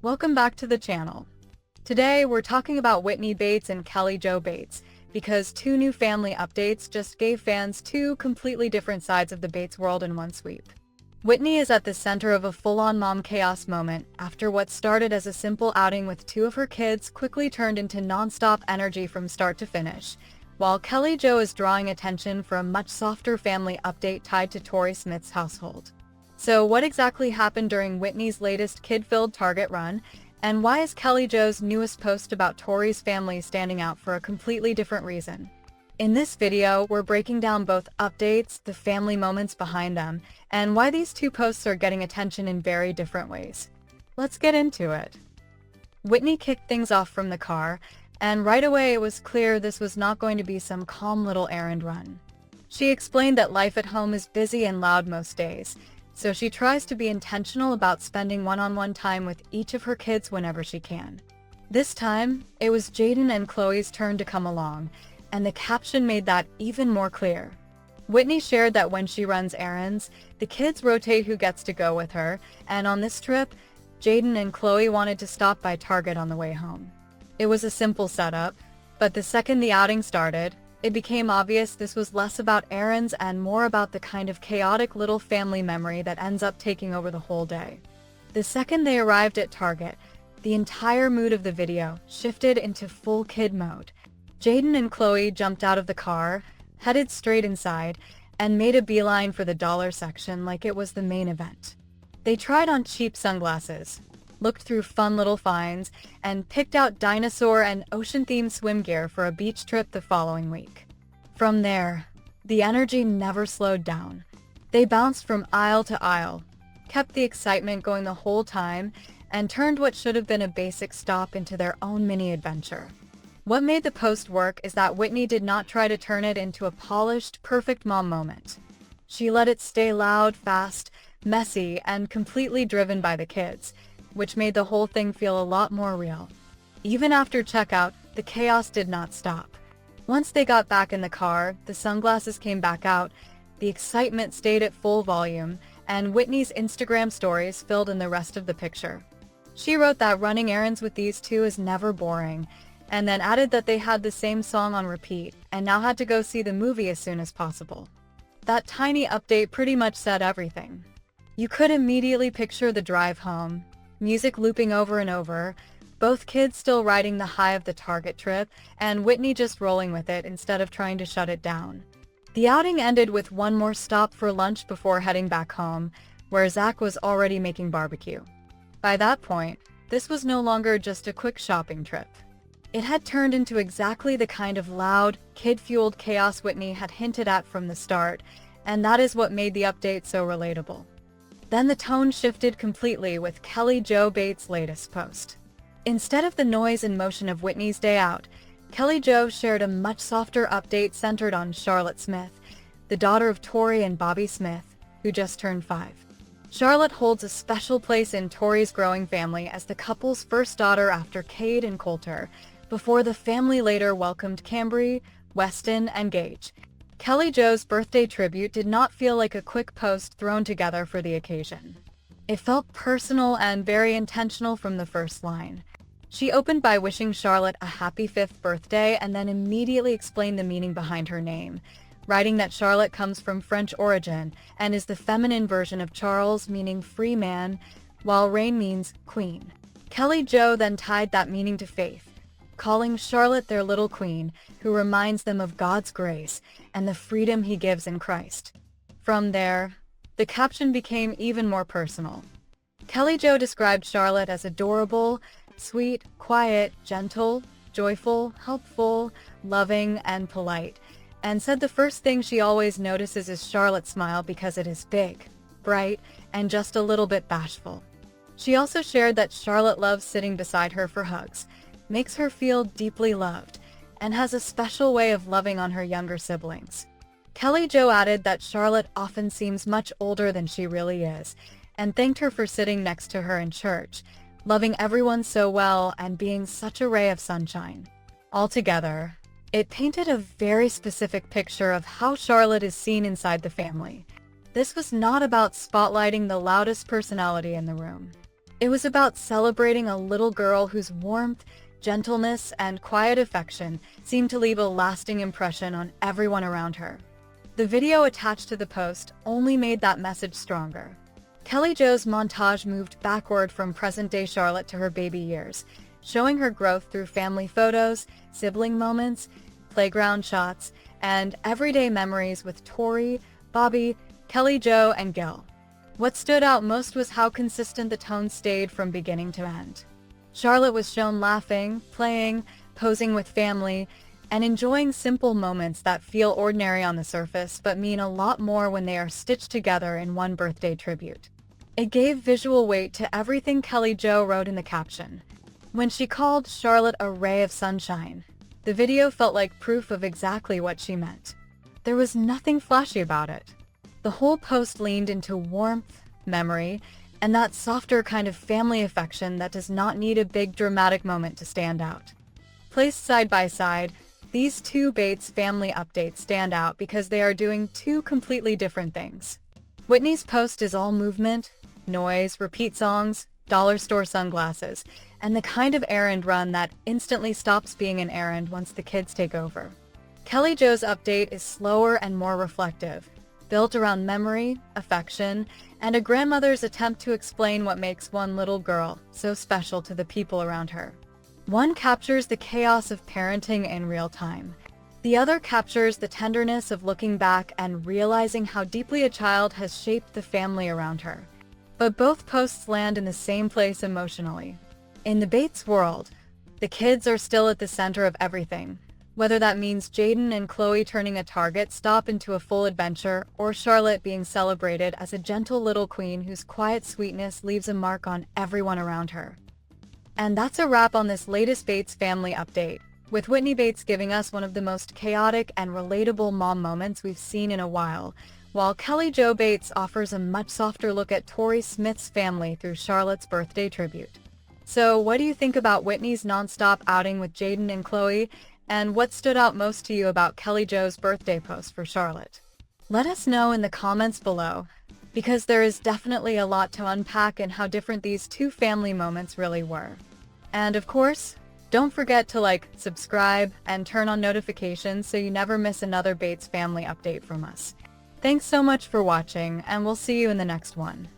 Welcome back to the channel. Today, we're talking about Whitney Bates and Kelly Jo Bates, because two new family updates just gave fans two completely different sides of the Bates world in one sweep. Whitney is at the center of a full-on mom chaos moment after what started as a simple outing with two of her kids quickly turned into nonstop energy from start to finish, while Kelly Jo is drawing attention for a much softer family update tied to Tori Smith's household. So what exactly happened during Whitney's latest kid-filled Target run, and why is Kelly Jo's newest post about Tori's family standing out for a completely different reason? In this video, we're breaking down both updates, the family moments behind them, and why these two posts are getting attention in very different ways. Let's get into it. Whitney kicked things off from the car, and right away it was clear this was not going to be some calm little errand run. She explained that life at home is busy and loud most days, so she tries to be intentional about spending one-on-one time with each of her kids whenever she can. This time, it was Jadon and Khloé's turn to come along, and the caption made that even more clear. Whitney shared that when she runs errands, the kids rotate who gets to go with her, and on this trip, Jadon and Khloé wanted to stop by Target on the way home. It was a simple setup, but the second the outing started, it became obvious this was less about errands and more about the kind of chaotic little family memory that ends up taking over the whole day. The second they arrived at Target, the entire mood of the video shifted into full kid mode. Jadon and Khloé jumped out of the car, headed straight inside, and made a beeline for the dollar section like it was the main event. They tried on cheap sunglasses, looked through fun little finds, and picked out dinosaur and ocean-themed swim gear for a beach trip the following week. From there, the energy never slowed down. They bounced from aisle to aisle, kept the excitement going the whole time, and turned what should have been a basic stop into their own mini-adventure. What made the post work is that Whitney did not try to turn it into a polished, perfect mom moment. She let it stay loud, fast, messy, and completely driven by the kids, which made the whole thing feel a lot more real. Even after checkout, the chaos did not stop. Once they got back in the car, the sunglasses came back out, the excitement stayed at full volume, and Whitney's Instagram stories filled in the rest of the picture. She wrote that running errands with these two is never boring, and then added that they had the same song on repeat and now had to go see the movie as soon as possible. That tiny update pretty much said everything. You could immediately picture the drive home, music looping over and over, both kids still riding the high of the Target trip, and Whitney just rolling with it instead of trying to shut it down. The outing ended with one more stop for lunch before heading back home, where Zach was already making barbecue. By that point, this was no longer just a quick shopping trip. It had turned into exactly the kind of loud, kid-fueled chaos Whitney had hinted at from the start, and that is what made the update so relatable. Then the tone shifted completely with Kelly Jo Bates' latest post. Instead of the noise and motion of Whitney's day out, Kelly Jo shared a much softer update centered on Charlotte Smith, the daughter of Tori and Bobby Smith, who just turned 5. Charlotte holds a special place in Tori's growing family as the couple's first daughter after Cade and Coulter, before the family later welcomed Cambry, Weston, and Gage. Kelly Jo's birthday tribute did not feel like a quick post thrown together for the occasion. It felt personal and very intentional from the first line. She opened by wishing Charlotte a happy 5th birthday and then immediately explained the meaning behind her name, writing that Charlotte comes from French origin and is the feminine version of Charles, meaning free man, while Reign means queen. Kelly Jo then tied that meaning to faith, calling Charlotte their little queen, who reminds them of God's grace and the freedom he gives in Christ. From there, the caption became even more personal. Kelly Jo described Charlotte as adorable, sweet, quiet, gentle, joyful, helpful, loving, and polite, and said the first thing she always notices is Charlotte's smile because it is big, bright, and just a little bit bashful. She also shared that Charlotte loves sitting beside her for hugs, makes her feel deeply loved, and has a special way of loving on her younger siblings. Kelly Jo added that Charlotte often seems much older than she really is, and thanked her for sitting next to her in church, loving everyone so well and being such a ray of sunshine. Altogether, it painted a very specific picture of how Charlotte is seen inside the family. This was not about spotlighting the loudest personality in the room. It was about celebrating a little girl whose warmth, gentleness, and quiet affection seemed to leave a lasting impression on everyone around her. The video attached to the post only made that message stronger. Kelly Jo's montage moved backward from present-day Charlotte to her baby years, showing her growth through family photos, sibling moments, playground shots, and everyday memories with Tori, Bobby, Kelly Jo, and Gil. What stood out most was how consistent the tone stayed from beginning to end. Charlotte was shown laughing, playing, posing with family, and enjoying simple moments that feel ordinary on the surface but mean a lot more when they are stitched together in one birthday tribute. It gave visual weight to everything Kelly Jo wrote in the caption. When she called Charlotte a ray of sunshine, the video felt like proof of exactly what she meant. There was nothing flashy about it. The whole post leaned into warmth, memory, and that softer kind of family affection that does not need a big dramatic moment to stand out. Placed side by side, these two Bates family updates stand out because they are doing two completely different things. Whitney's post is all movement, noise, repeat songs, dollar store sunglasses, and the kind of errand run that instantly stops being an errand once the kids take over. Kelly Jo's update is slower and more reflective, built around memory, affection, and a grandmother's attempt to explain what makes one little girl so special to the people around her. One captures the chaos of parenting in real time. The other captures the tenderness of looking back and realizing how deeply a child has shaped the family around her. But both posts land in the same place emotionally. In the Bates world, the kids are still at the center of everything, whether that means Jadon and Khloé turning a Target stop into a full adventure, or Charlotte being celebrated as a gentle little queen whose quiet sweetness leaves a mark on everyone around her. And that's a wrap on this latest Bates family update, with Whitney Bates giving us one of the most chaotic and relatable mom moments we've seen in a while, while Kelly Jo Bates offers a much softer look at Tori Smith's family through Charlotte's birthday tribute. So what do you think about Whitney's Nonstop outing with Jadon and Khloé, and what stood out most to you about Kelly Jo's birthday post for Charlotte? Let us know in the comments below, because there is definitely a lot to unpack in how different these two family moments really were. And of course, don't forget to subscribe, and turn on notifications so you never miss another Bates family update from us. Thanks so much for watching, and we'll see you in the next one.